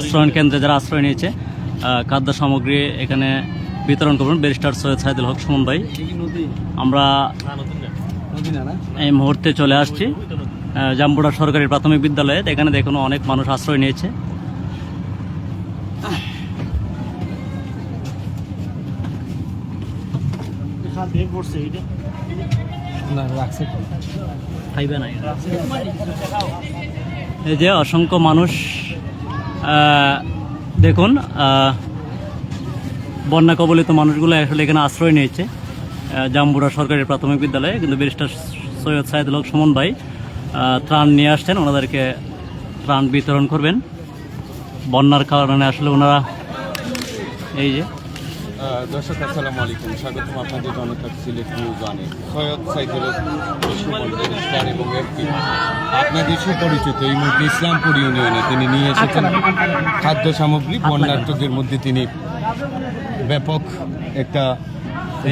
আশ্রয়ণ কেন্দ্রে যারা আশ্রয় নিয়েছে খাদ্য সামগ্রী এখানে বিতরণ করবেন ব্যারিস্টার সৈয়দ সাইদুল হক সুমন ভাই। আমরা এই মুহূর্তে চলে আসছি জাম্বুড়া সরকারি প্রাথমিক বিদ্যালয়ে। এখানে দেখুন অনেক মানুষ আশ্রয় নিয়েছে। এই যে অসংখ্য মানুষ দেখুন বন্যা কবলিত মানুষগুলো আসলে এখানে আশ্রয় নিয়েছে জাম্বুড়া সরকারি প্রাথমিক বিদ্যালয়ে। কিন্তু ব্যারিস্টার সৈয়দ সাইদুল হক সুমন ভাই ত্রাণ নিয়ে আসছেন, ওনাদেরকে ত্রাণ বিতরণ করবেন। বন্যার কারণে আসলে ওনারা এই যে দর্শক আসসালামু আলাইকুম, স্বাগতম আপনাদের জনতা সিলেট নিউজ ওয়ানে। সৈয়দ সাইদুল সুমন ব্যারিস্টার এবং এমপি আপনাদের সুপরিচিত এই মুহূর্তে ইসলামপুর ইউনিয়নে তিনি নিয়ে এসেছেন খাদ্য সামগ্রী। বন্যার্থদের মধ্যে তিনি ব্যাপক একটা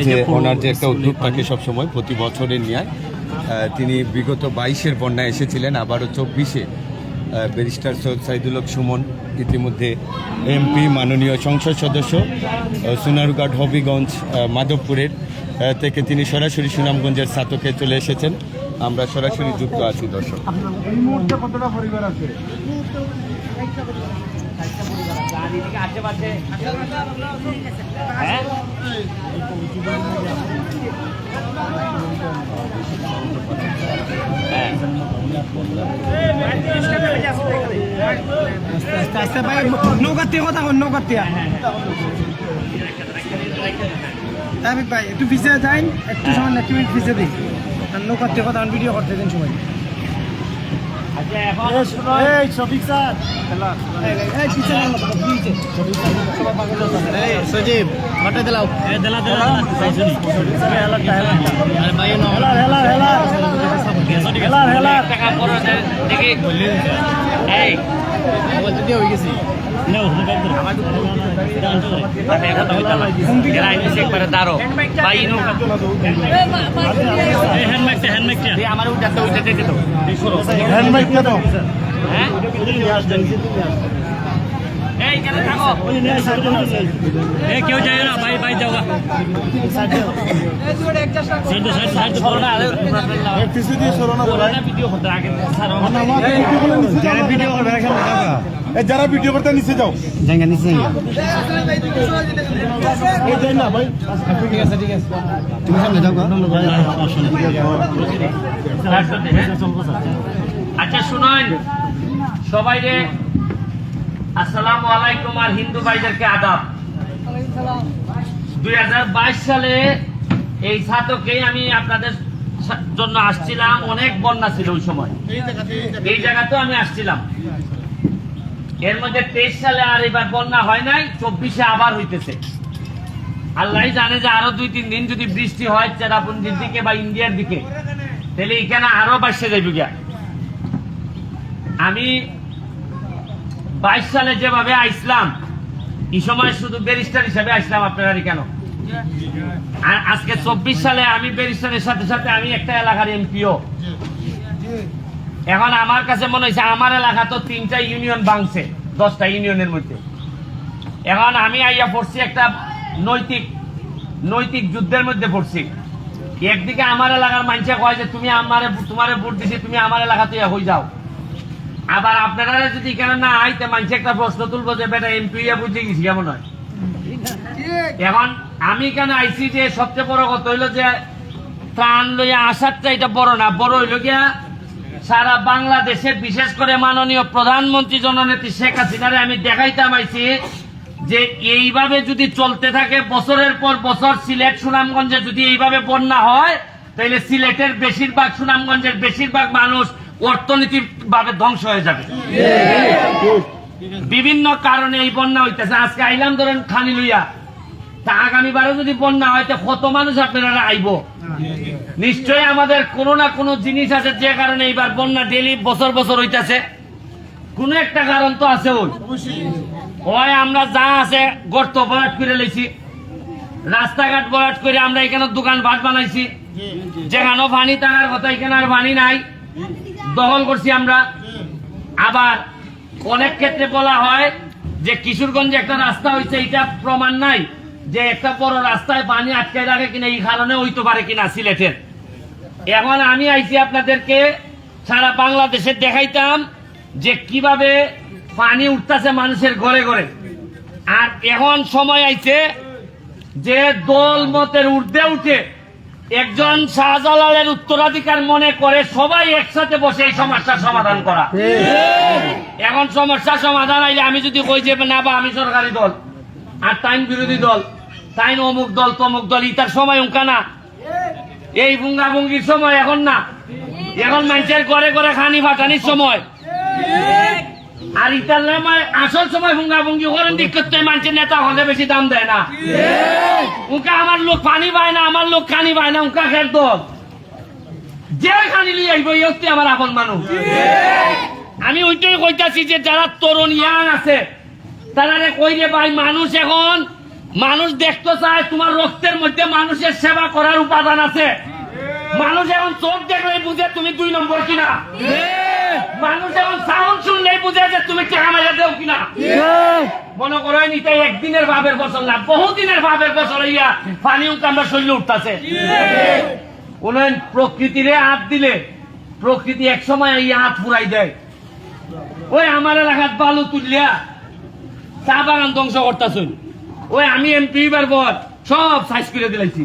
যে ওনার যে একটা উদ্যোগ থাকে সবসময় প্রতি বছরের ন্যায় তিনি বিগত 22-এর বন্যায় এসেছিলেন, আবারও 24-এ ব্যারিস্টার সৈয়দ সাইদুল হক সুমন ইতিমধ্যে এমপি মাননীয় সংসদ সদস্য সোনারঘাট হবিগঞ্জ মাধবপুরের থেকে তিনি সরাসরি সুনামগঞ্জের ছাতকে চলে এসেছেন। আমরা সরাসরি যুক্ত আছি। দর্শক এই মুহূর্তে কতটা পরিবার আছে? নৌকাতে কথা কন, নৌকাতে ভাই একটু পিছিয়ে যাই, একটু সময় একটু মিনিট পিছিয়ে দিই। আর নৌকাতে কথা ভিডিও করতে দিন সময়। সজীব ঘটে দিলাও হয়ে গেছি। কেউ যায় না ভাই, ভাই যাও যারা ভিডিও করতে নিচে যাও, জায়গা নিচে না ভাই। ঠিক আছে, ঠিক আছে, তুমি সামনে যাও। আচ্ছা শুনুন সবাই রে, আসসালামু আলাইকুম আর হিন্দু ভাইদেরকে আদাব। 2022 সালে এই ছাতকেই আমি আপনাদের জন্য আসছিলাম। অনেক বন্যা ছিল ওই সময়, এই জায়গাতেও আমি আসছিলাম। এর মধ্যে 23 সালে আর এবার বন্যা হয় নাই, 24-এ আবার হইতেছে। আল্লাহ জানে যে আরো 2-3 দিন যদি বৃষ্টি হয় চেরাপুঞ্জির দিকে বা ইন্ডিয়ার দিকে, তাহলে এখানে আরো বাড়ছে যাইবে গিয়া। আমি 22 সালে যেভাবে আইসলাম, এই সময় শুধু ব্যারিস্টার হিসাবে আসলাম আপনারা কেন। আর আজকে 24 সালে আমি ব্যারিস্টারের সাথে সাথে আমি একটা এলাকার এমপিও। এখন আমার কাছে মনে হয়েছে আমার এলাকা তো 3টা ইউনিয়ন ভাঙছে 10টা ইউনিয়নের মধ্যে। এখন আমি আইয়া পড়ছি একটা নৈতিক যুদ্ধের মধ্যে পড়ছি। একদিকে আমার এলাকার মানুষে কয় যে তুমি তোমারে ভোট দিছি, তুমি আমার এলাকাতে হয়ে যাও। আবার আপনারা যদি কেন না আইতে মানুষ একটা প্রশ্ন তুলবো যে বেটা এমপি বুঝে গেছি কেমন হয়। এখন আমি কেন আইসি যে সবচেয়ে বড় কথা হইলো যে ত্রাণ লইয়া আসারটা এটা বড় না, বড় হইল গিয়া সারা বাংলাদেশে বিশেষ করে মাননীয় প্রধানমন্ত্রী জননেত্রী শেখ হাসিনারে আমি দেখাইতাম আইছি যে এইভাবে যদি চলতে থাকে বছরের পর বছর সিলেট সুনামগঞ্জে যদি এইভাবে বন্যা হয়, তাহলে সিলেটের বেশিরভাগ সুনামগঞ্জের বেশিরভাগ মানুষ অর্থনৈতিক ভাবে ধ্বংস হয়ে যাবে। বিভিন্ন কারণে এই বন্যা হইতেছে। আজকে আইলাম ধরেন খালি লইয়া, তা আগামীবারও যদি বন্যা হয় কত মানুষ আপনারা আইব। নিশ্চয়ই আমাদের কোনো না কোনো জিনিস আছে যে কারণে এইবার বন্যা ডেলি বছর বছর হইতেছে। কোন একটা কারণ তো আছে। ওই আমরা যা আছে গর্ত ভরাট করে লইছি, রাস্তাঘাট ভরাট করে আমরা এখানে দোকান ভাট বানাইছি। যেখানেও পানি থাকার কথা এখানে আর পানি নাই, দখল করছি আমরা। আবার অনেক ক্ষেত্রে বলা হয় যে কিশোরগঞ্জে একটা রাস্তা হয়েছে, এটা প্রমাণ নাই যে একটা বড় রাস্তায় পানি আটকে রাখে কিনা, এই কারণে হইতে পারে কিনা সিলেটের। এখন আমি আইছি আপনাদেরকে সারা বাংলাদেশে দেখাইতাম যে কিভাবে পানি উঠতেছে মানুষের ঘরে ঘরে। আর এখন সময় আইছে যে দল মতের ঊর্ধ্বে উঠে একজন শাহজালালের উত্তরাধিকার মনে করে সবাই একসাথে বসে এই সমস্যার সমাধান করা। এখন সমস্যার সমাধান আইলে আমি যদি কই যে না বা আমি সরকারি দল আর তাইন বিরোধী দল, তাইন অমুক দল তমুক দল, ইতার সময় উনকা না, এই ভুঙ্গাভুঙ্গির সময় এখন না। এখন মানুষের ঘরে ঘরে খানি ফাটানির সময়। আর ইতার সময় আসল সময় ভুঙ্গাভুঙ্গি করেন দিক্কত, মানুষের নেতা হলে বেশি দাম দেয় না। উনকা আমার লোক পানি পায় না, আমার লোক খানি পায় না, উনকা খের দল যে খানি লিয়ে আইব এই হচ্ছে আমার আপন মানুষ। আমি ওইটাই কইতাছি যে যারা তরুণ ইয়াং আছে তারা কই রে ভাই, মানুষ এখন মানুষ দেখতে চায় তোমার রক্তের মধ্যে মানুষের সেবা করার উপাদান আছে। মানুষ এখন চোখ দেখলেই বুঝে তুমি 2 নম্বর কিনা। মানুষ এখন সাউন্ড শুনলেই বুঝে যে তুমি টাকা মাইরা দেও কিনা। মনে করেন এটা একদিনের ভাবের ফসল না, বহুদিনের ভাবের ফসল। ইয়া পানি আমরা শরীরে উঠতেছে। উন্নয়ন প্রকৃতিরে হাত দিলে প্রকৃতি এক সময় এই হাত ফুরাই দেয়। ওই আমার এলাকাত বালু তুলিয়া চা বাগান ধ্বংস করতেছুন, ওই আমি এমপি বার পর সব সাইজ করে দিলাইছি।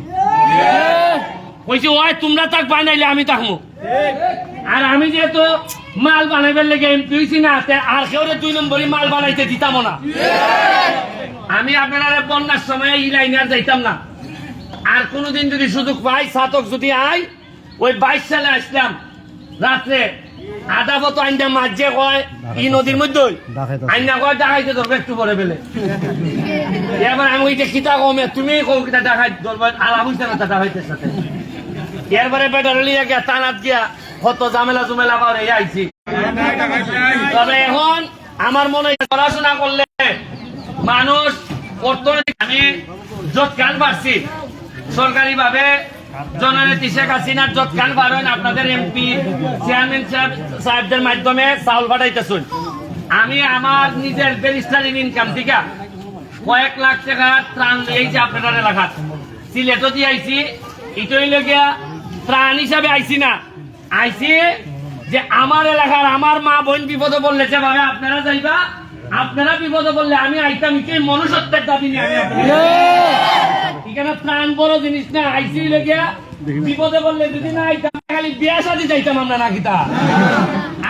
কইছি ওই তোমরা তাক বানাইলে আমি থাকবো। আর আমি যেহেতু মাল বানাইবার লেগে এমপি হইছি না, আর কেউ 2 নম্বরই মাল বানাইতে দিতাম না। আমি আপনারা বন্যার সময় এই লাইনে আর যাইতাম না। আর কোনদিন যদি সুযোগ পাই, ছাতক যদি আই, ওই 22 সালে আসলাম রাত্রে আধা মতো আইনা মাঝে কয় ই নদীর মধ্যে আইনা কয় ডাকাইতে ধরবে একটু পরে বেলে। এবার আমি ওই যে কিতা কমে তুমি কম কিতা ডাকাই ধরবে, আলাম হইছে না ডাকাইতের সাথে। এরপরে বেটার লিয়ে গিয়া টানাত গিয়া কত ঝামেলা জুমেলা করে আইছি। তবে এখন আমার মনে হয় পড়াশোনা করলে মানুষ অর্থনৈতিক, আমি যৎকাল পারছি সরকারি ভাবে জননেত্রী শেখ হাসিনার যৎকাল পারেন আপনাদের এমপি চেয়ারম্যান সাহেবদের মাধ্যমে চাউল পাঠাইতেছুন। আমি আমার নিজের ব্যারিস্টারিং ইনকাম থেকে কয়েক লাখ টাকা ত্রাণ দিয়েছি আপনাদের এলাকাত। সিলেটও দিয়ে আইছি। ইটই লগিয়া ত্রাণ হিসাবে আইছি না, আইছি যে আমার এলাকার আমার মা বোন বিপদে বললে যেভাবে আপনারা যাইবা, আপনারা বিপদে বললে আমি আইতাম। ইটই মনুষ্যত্বের দাবি নিয়ে আমি এখানে ত্রাণ বড় জিনিস না। আইসি লেগিয়া বিপদে বললে যদি না আইতাম, খালি বিয়া শাদী যাইতাম আমরা না কিতা।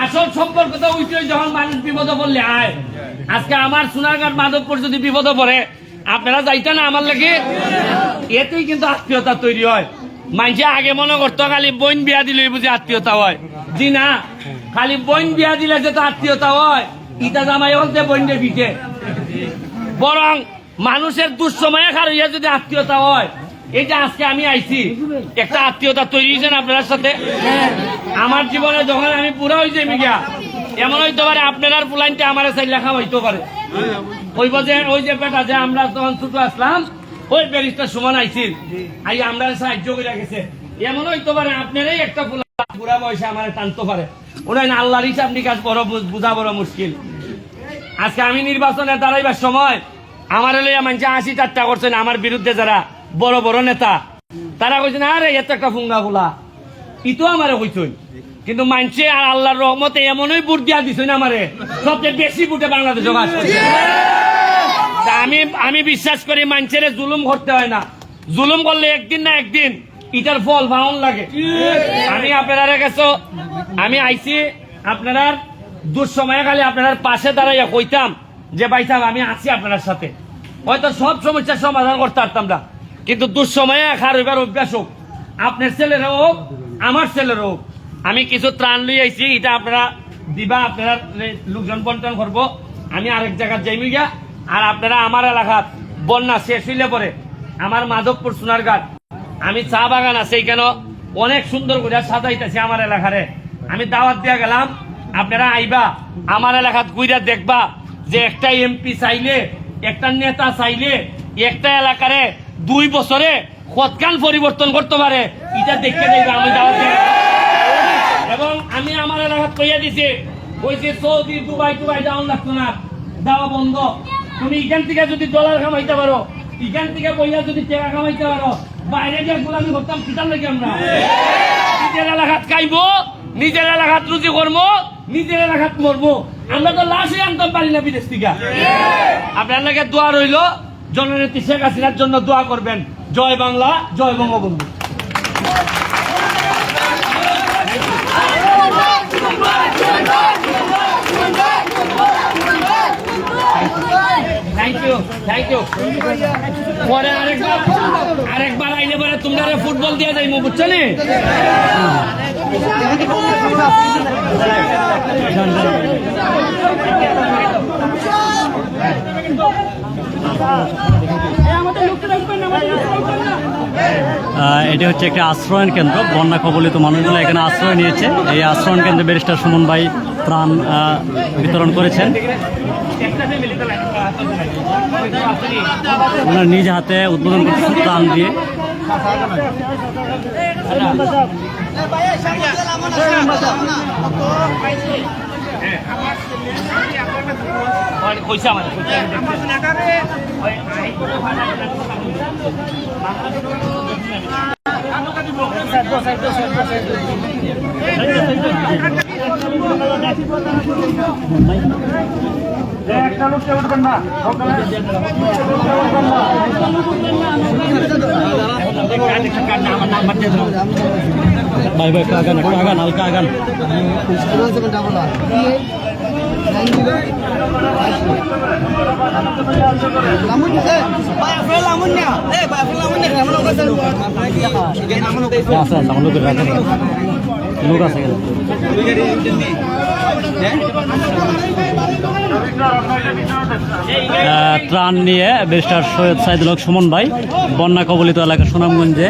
আসল সম্পর্ক তো ওইটাই, যখন মানুষ বিপদে বললে আয়। আজকে আমার সোনারঘাট মাধবপুর যদি বিপদে পড়ে আপনারা যাইতেন না আমার লাগে, এতেই কিন্তু আত্মীয়তা তৈরি হয়। মানুষে আগে মনে করতো খালি বোন বিয়া দিলেই বুঝি আত্মীয়তা হয়। জি না, খালি বোন বিয়া দিলে যে তো আত্মীয়তা হয়, ইটা জামাই হল যে বোন দিয়ে পিঠে। বরং মানুষের দুঃসময়ে খারইয়া যদি আত্মীয়তা হয়, এই যে আজকে আমি আইছি একটা আত্মীয়তা তৈরি হয়েছেন আপনার সাথে। আমার জীবনে যখন আমি পুরা হয়ে যাই মিগা, এমন হইতে পারে আপনার ফুলাইনটা আমার চাই লেখা হইতে পারে। হইব যে ওই যে বেটা যে আমরা তখন ছোট আসলাম, ওই ব্যারিস্টার সমান আইছিল, আই আমরা সাহায্য করে গেছে। এমন হইতে পারে আপনারাই একটা ফুলা বুড়া বয়সে আমার টানতে পারে। ওরাই না আল্লাহর হিসাব নিকাশ বড় বুঝা বড় মুশকিল। আজকে আমি নির্বাচনে দাঁড়াইবার সময় আমার লইয়া মানুষ 80 ঠাট্টা করছেন আমার বিরুদ্ধে, যারা বড় বড় নেতা তারা কইছেন আরে এত একটা ফুঙ্গা ফুলা, ইতো আমারে কইছেন। কিন্তু মানুষে আর আল্লাহর রহমতে এমনই বুট দিয়া দিছেন আমারে, সবচেয়ে বেশি বুটে বাংলাদেশে বাস করছে। আমি বিশ্বাস করি মানুষের জুলুম করতে হয় না, জুলুম করলে একদিন না একদিন ইটার ফল পাওন লাগে। আমি আপনারা কাছে আমি আইছি, আপনার দুঃসময়ে খালি আপনার পাশে দাঁড়াইয়া কইতাম যে ভাই সাহেব আমি আছি আপনার সাথে। হয়তো সব সমস্যার সমাধান করতে পারতাম না, কিন্তু দুঃসময়ে খার হইবার অভ্যাস হোক, আপনার ছেলের হোক আমার ছেলের হোক। আমি কিছু ত্রাণ লই আইছি, এটা আপনারা দিবা, আপনারা লোকজন বন্টন করবো। আমি আরেক জায়গায় যাইমি গিয়া। আর আপনারা আমার এলাকাত বন্যা শেষ হইলে পরে আমার মাধবপুর সোনারঘাট আমি চা বাগান আছে, এখানে অনেক সুন্দর করে সাজাইতেছি আমার এলাকারে। আমি দাওয়াত দিয়া গেলাম, আপনারা আইবা আমার এলাকাত ঘুরে দেখবা যে একটা এমপি চাইলে, একটা নেতা চাইলে একটা এলাকারে 2 বছরে কতখান পরিবর্তন করতে পারে, এটা দেখে দেখবে। আমি দাওয়াত দিয়া এবং আমি আমার এলাকাত কইয়া দিছি, কইছি সৌদি দুবাই টুবাই যাওয়ান লাগতো না, যাওয়া বন্ধ। তুমি এখান থেকে যদি ডলার কামাইতে পারো, এখান থেকে বইয়া যদি টাকা কামাইতে পারো, বাইরে গিয়ে গোলামি করতাম কিতার লাগে আমরা। নিজের এলাকাত খাইবো, নিজের এলাকাত রুজি করবো, নিজের এলাকাত মরবো। আমরা তো লাশই আনতে পারি না বিদেশ থেকে। আপনার লাগে দোয়া রইল, জননেত্রী শেখ হাসিনার জন্য দোয়া করবেন। জয় বাংলা, জয় Bangabandhu. Thank you, thank you. পরে আরেকবার আইলে পরে তোমরা ফুটবল দিয়ে যাইমু, বুঝছো নি? এটি হচ্ছে একটি আশ্রয়ন কেন্দ্র। বন্যা কবলিত মানুষগুলো এখানে আশ্রয় নিয়েছে। এই আশ্রয়ন কেন্দ্রে ব্যারিস্টার সুমন ভাই ত্রাণ বিতরণ করেছেন। ওনার নিজ হাতে উদ্বোধন করছেন ত্রাণ দিয়ে। একটা লোককে উঠবেন না, ভাই ভাই কাগান কাগান হালকা আগান। লোক আছে ত্রাণ নিয়ে ব্যারিস্টার সৈয়দ সাইদুল হক সুমন ভাই বন্যা কবলিত এলাকা সুনামগঞ্জে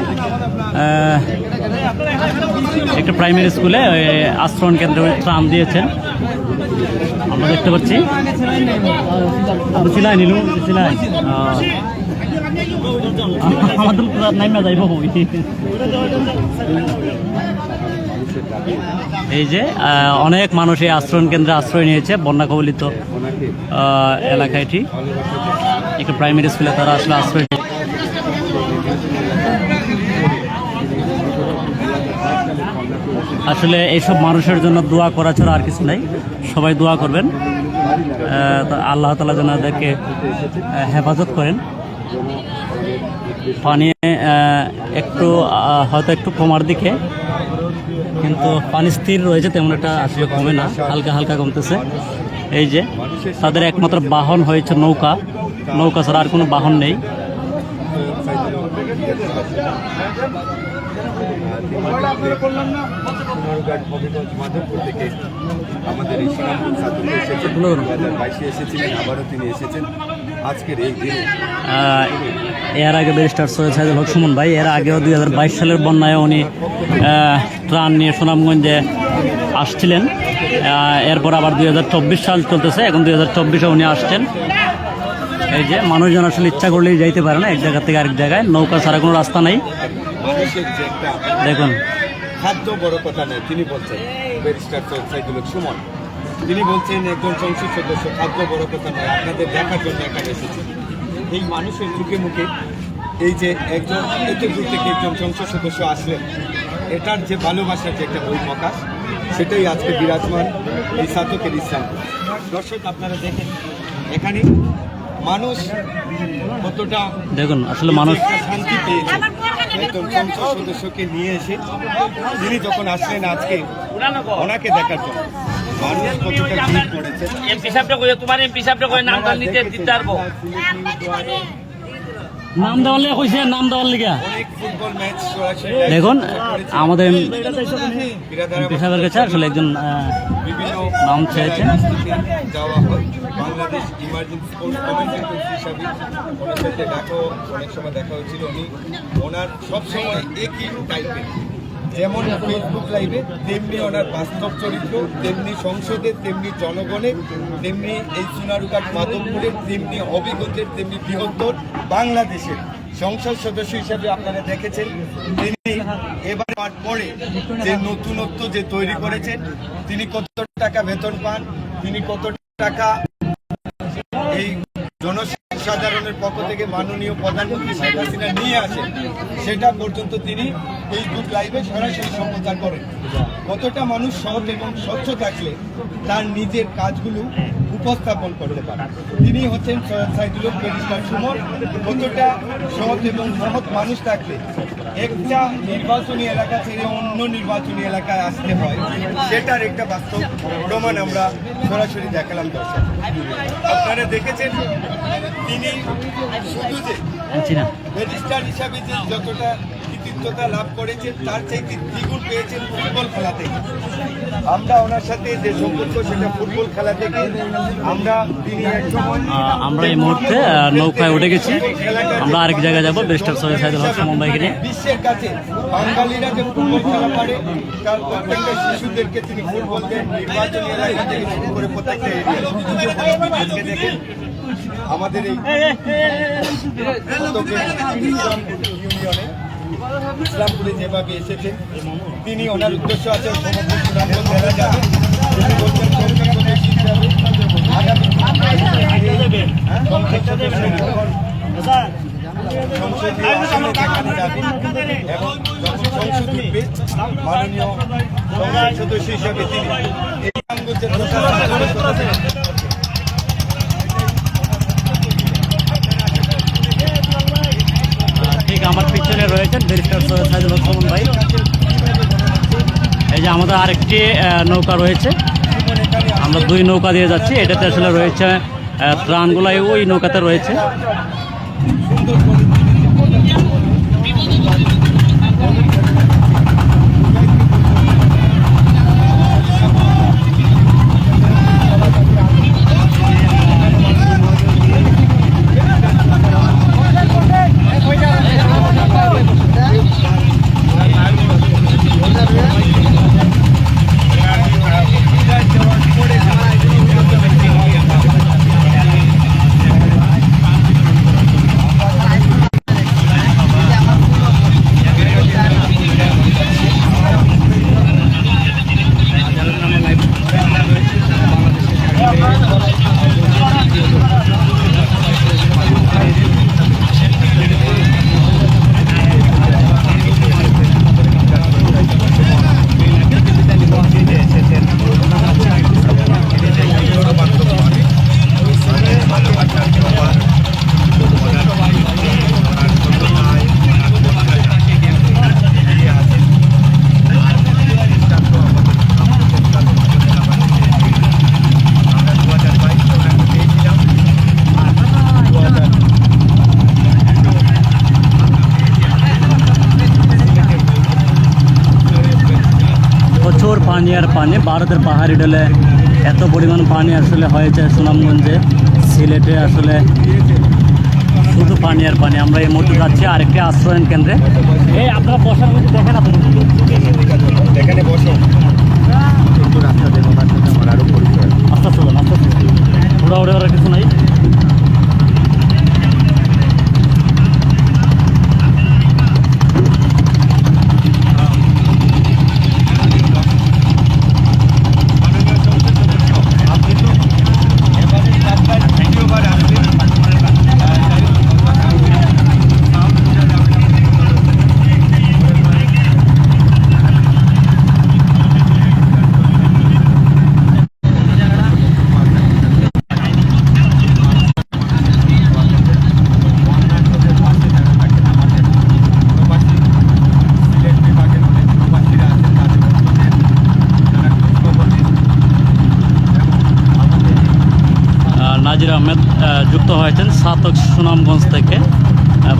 একটা প্রাইমারি স্কুলে আশ্রয়ণ কেন্দ্রে ত্রাণ দিয়েছেন। আমরা দেখতে পাচ্ছি সিলাই নিলু সিলাই আমাদের নাইমা যাইব। এই যে অনেক মানুষ এই আশ্রয়ণ কেন্দ্রে আশ্রয় নিয়েছে বন্যা কবলিত এলাকায়। এটি একটা প্রাইমারি স্কুলে তারা আসলে আশ্রয়। আসলে এইসব মানুষের জন্য দোয়া করা ছাড়া আর কিছু নাই। সবাই দোয়া করবেন, আল্লাহ তাআলা যেন তাদেরকে হেফাজত করেন। পানি একটু হয়তো একটু কমার দিকে, কিন্তু পানি স্থির রয়েছে, তেমন একটা আসলে কমে না, হালকা হালকা কমতেছে। এই যে তাদের একমাত্র বাহন হয়েছে নৌকা, নৌকা ছাড়া আর কোনো বাহন নেই। আমাদের এই সোনারপুর ছাত্রকে এসেছেন, 2022 এসেছিলেন, আবারও তিনি এসেছেন আজকের এই দিনে। এর আগে ব্যারিস্টার সৈয়দ সাইদুল হক সুমন ভাই এর আগেও 2022 সালের বন্যায় উনি ত্রাণ নিয়ে সুনামগঞ্জে আসছিলেন। এরপর আবার 2024 সাল চলতেছে, এখন 2024-এ উনি আসছেন। এই যে মানুষজন আসলে ইচ্ছা করলেই যাইতে পারে না এক জায়গা থেকে আরেক জায়গায়, নৌকা ছাড়া কোনো রাস্তা নেই। মানুষের যে একটা দেখুন খাদ্য বড় কথা নেই, তিনি বলছেন ব্যারিস্টার সৈয়দ সাইদুল হক সুমন, তিনি বলছেন একজন সংসদ সদস্য খাদ্য বড় কথা নয়, আপনাদের দেখার জন্য এখানে এসেছেন। এই মানুষের মুখে মুখে এই যে একজন এত দূর থেকে একজন সংসদ সদস্য আসলেন, এটার যে ভালোবাসার যে একটা বহিঃপ্রকাশ, সেটাই আজকে বিরাজমান এই ছাত্রকের ইসলাম। দর্শক আপনারা দেখেন এখানে মানুষ কতটা, দেখুন আসলে মানুষ শান্তি পেয়েছে একজন সংসদ সদস্যকে নিয়ে এসে। তিনি যখন আসলেন আজকে ওনাকে দেখার জন্য, মানুষ কতটা ভিড় করেছে। এমপি সাহেবটা কই, তোমার এমপি সাহেবটা কই, নামটা নিতে দিতে পারবো? নাম দেওয়ার লিগে কইছে, নাম দেওয়ার লিগা অনেক ফুটবল ম্যাচ সরাসরি দেখুন আমাদের বিরাদারা পেশাদার কাছে আসলে একজন বিভিন্ন নাম চেয়েছেন। যাওয়া হয়। বাংলাদেশ ইমার্জেন্সি ফোর্স কমান্ডার হিসাবে ওনার সাথে অনেক সময় দেখা হয়েছিল। উনি ওনার সবসময় একই টাইপের, যেমন ফেসবুক লাইভে তেমনি ওনার বাস্তব চরিত্র, তেমনি সংসদে, তেমনি জনগণে, তেমনি এই সোনারুঘাট মাধবপুরে, তেমনি হবিগঞ্জের, তেমনি বৃহত্তর বাংলাদেশের সংসদ সদস্য হিসাবে আপনারা দেখেছেন। তিনি এবার পরে যে নতুনত্ব যে তৈরি করেছেন, তিনি কত টাকা বেতন পান, তিনি কত টাকা এই জনসাধারণের পক্ষ থেকে মাননীয় প্রধানমন্ত্রী শেখ হাসিনা নিয়ে আসেন, সেটা পর্যন্ত তিনি ফেসবুক লাইভে সরাসরি সম্প্রচার করেন। কতটা মানুষ সৎ এবং স্বচ্ছ থাকলে তার নিজের কাজগুলো উপস্থাপন করতে পারে। তিনি হচ্ছেন সৈয়দ সাইদুল হক ব্যারিস্টার সুমন। কতটা সৎ এবং সৎ মানুষ থাকলে একটা নির্বাচনী এলাকা ছেড়ে অন্য নির্বাচনী এলাকায় আসতে হয়, সেটার একটা বাস্তব প্রমাণ আমরা সরাসরি দেখালাম দর্শক। আপনারা দেখেছেন তিনি শুধু যে ব্যারিস্টার হিসাবে যে যতটা কৃতিত্বতা লাভ করেছেন তার চাইতে দ্বিগুণ পেয়েছেন ফুটবল খেলা থেকে। আমরা ওনার সাথে যে সম্পর্ক সেটা ফুটবল খেলা থেকে। আমরা এই মুহূর্তে নৌকায় উঠে গেছি, আমরা আরেক জায়গায় যাবো ব্যারিস্টার সৈয়দ সাইদুল হক সুমন ভাইকে নিয়ে। বিশ্বের কাছে বাঙালিরা যে ফুটবল খেলা পারে তার প্রত্যেকটা শিশুদেরকে তিনি ফুটবল দেন, নির্বাচনী এলাকা থেকে শুরু করে প্রত্যেকটা এরিয়া দেখেন। আমাদের এই ইউনিয়নে ইসলামপুরে যেভাবে এসেছেন, তিনি ওনার উদ্দেশ্য আছে সমগ্র সুনামগঞ্জ জেলা যাবে। তিনি বলছেন সংসদ সদস্য হিসাবে আগামী সংসদীয় আসনে যেখানে যাবেন এবং যখন সংসদ উঠবে মাননীয় সংসদ সদস্য হিসাবে তিনি এই সুনামগঞ্জের ঠিক আমার পিছনে রয়েছেন ব্যারিস্টার সৈয়দ সাইদুল হক সুমন ভাই। এই যে আমাদের আরেকটি নৌকা রয়েছে, আমরা দুই নৌকা দিয়ে যাচ্ছি। এটাতে আসলে রয়েছে ত্রাণগুলাই ওই নৌকাতে রয়েছে। পানি আর পানি, ভারতের পাহাড়ি ঢলে এত পরিমাণ পানি আসলে হয়েছে সুনামগঞ্জে, সিলেটে আসলে শুধু পানি আর পানি। আমরা এই মুহূর্তে যাচ্ছি আরেকটি আশ্রয়ন কেন্দ্রে। এই আপনারা বসার মধ্যে দেখেন, এখানে বসো। আস্তে আস্তে যান, আস্তে আস্তে, ওরা ওরা ওরা কিছু নাই। নাজির আহমেদ যুক্ত হয়েছেন সাতক সুনামগঞ্জ থেকে।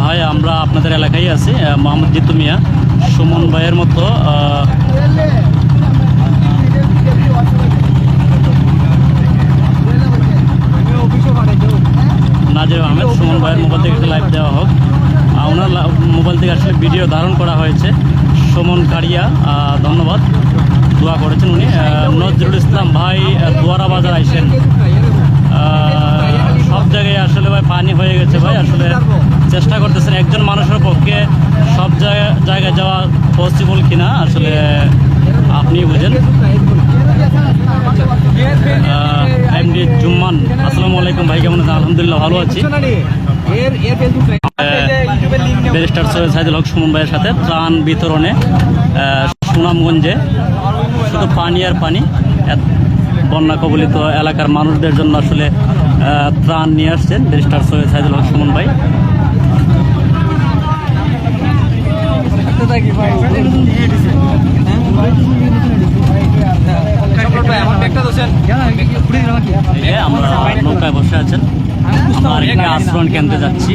ভাই আমরা আপনাদের এলাকায় আছি, মোহাম্মদ জিতু মিয়া সুমন ভাইয়ের মতো নাজির আহমেদ সুমন ভাইয়ের মোবাইল থেকে একটা লাইভ দেওয়া হোক। ওনার মোবাইল থেকে আসলে ভিডিও ধারণ করা হয়েছে। সুমন কারিয়া ধন্যবাদ, দোয়া করেছেন উনি। নজরুল ইসলাম ভাই দুয়ারা বাজার আইসেন, সব জায়গায় আসলে ভাই পানি হয়ে গেছে ভাই, আসলে চেষ্টা করতেছেন একজন মানুষের পক্ষে সব জায়গায় যাওয়া পসিবল কিনা আসলে আপনি বুঝেন। এমডি জুম্মান। আসসালামু আলাইকুম ভাই, কেমন আছেন? আলহামদুলিল্লাহ ভালো আছি। ব্যারিস্টার সৈয়দ সাইদুল হক সুমন ভাইয়ের সাথে ত্রাণ বিতরণে সুনামগঞ্জে শুধু পানি আর পানি, বন্যা কবলিত এলাকার মানুষদের জন্য আসলে ত্রাণ নিয়ে আসছেন ব্যারিস্টার সৈয়দ সাইদুল হক সুমন ভাই। আমরা নৌকায় বসে আছেন, আমরা আরেকটা আশ্রয়ণ কেন্দ্রে যাচ্ছি।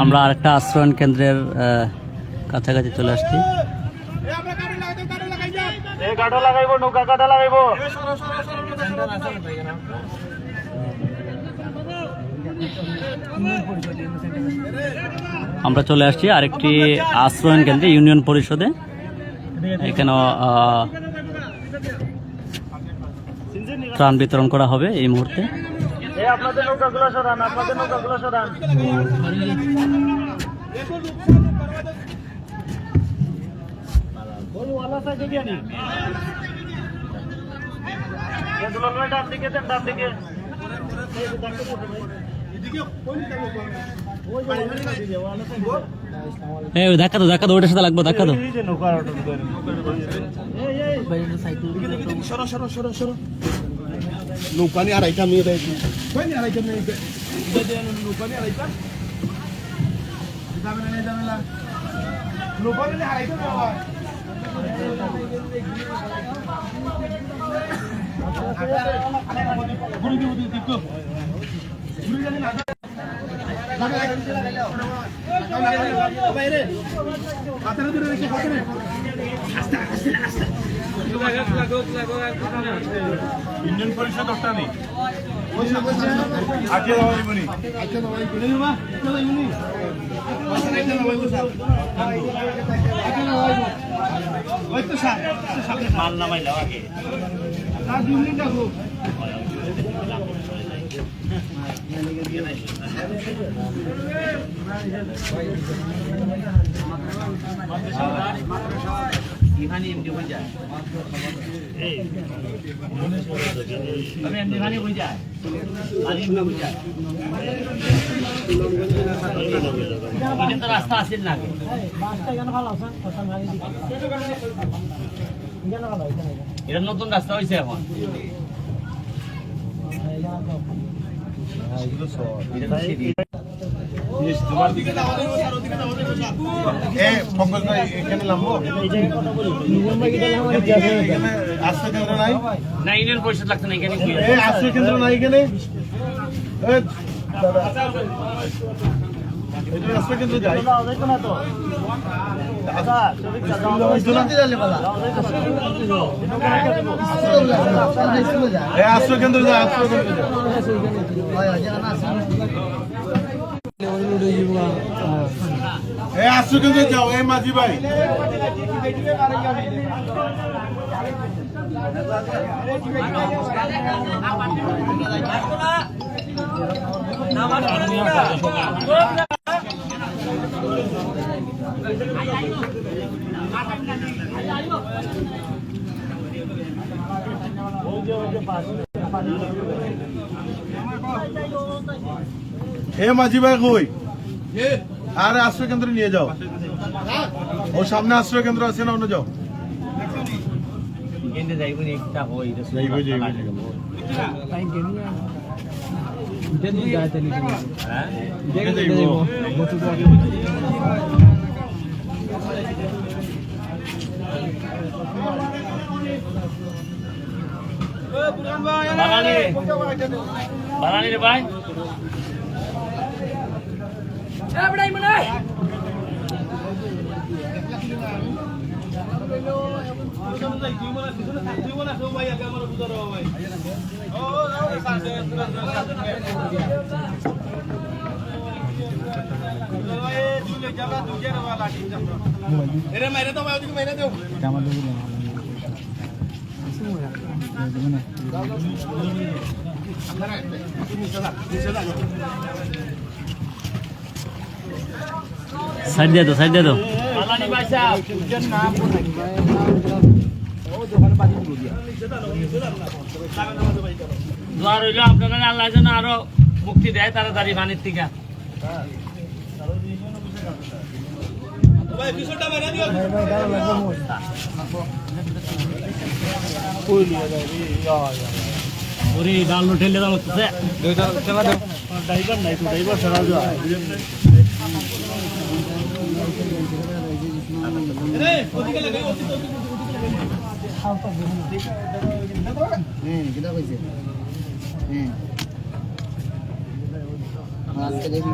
আমরা আরেকটা আশ্রয়ণ কেন্দ্রের কাছাকাছি চলে আসছি। আমরা চলে আসছি আরেকটি আশ্রয়ণ কেন্দ্রে, ইউনিয়ন পরিষদে। এখানে ত্রাণ বিতরণ করা হবে এই মুহূর্তে। ধাক্কা দো ওটার সাথে লাগবো, ধাক্কা দো। নৌকানি আড়াইটা মেয়ে দেয় ইন্ডিয়ান পরিষদ ওটা নেই আজকে মাল নামাইল আগে রাস্তা আছে না, এটা নতুন রাস্তা হয়েছে এখন। না ইউনিয়ন পরিষদ লাগছে না এখানে, আশ্রয় কেন্দ্র নাই এখানে, আশ্রয় কেন্দ্র যাই আশ্রয় কেন্দ্র যায়, আশ্রয় কেন্দ্র আশ্রয় কেন্দ্র যাও। এই মাঝি ভাই মাঝি ভাই কই? আরে আশ্রয় কেন্দ্রে নিয়ে যাও, ও সামনে আশ্রয় কেন্দ্র আছে না, ওখানে যাও। বানানি রে ভাই, সাইড দিয়ে দাও, সাইড দিয়ে দাও। আলানি ভাই সাহেব দোয়া রইল আপনারা আল্লাহ যেন আরো মুক্তি দেয় তাড়াতাড়ি পানির থেকে। ওরে ডাল ঠেলে দাও লাগতেছে। ড্রাইভার নাই তো, ড্রাইভার ছাড়া যায়। আজকে দেখি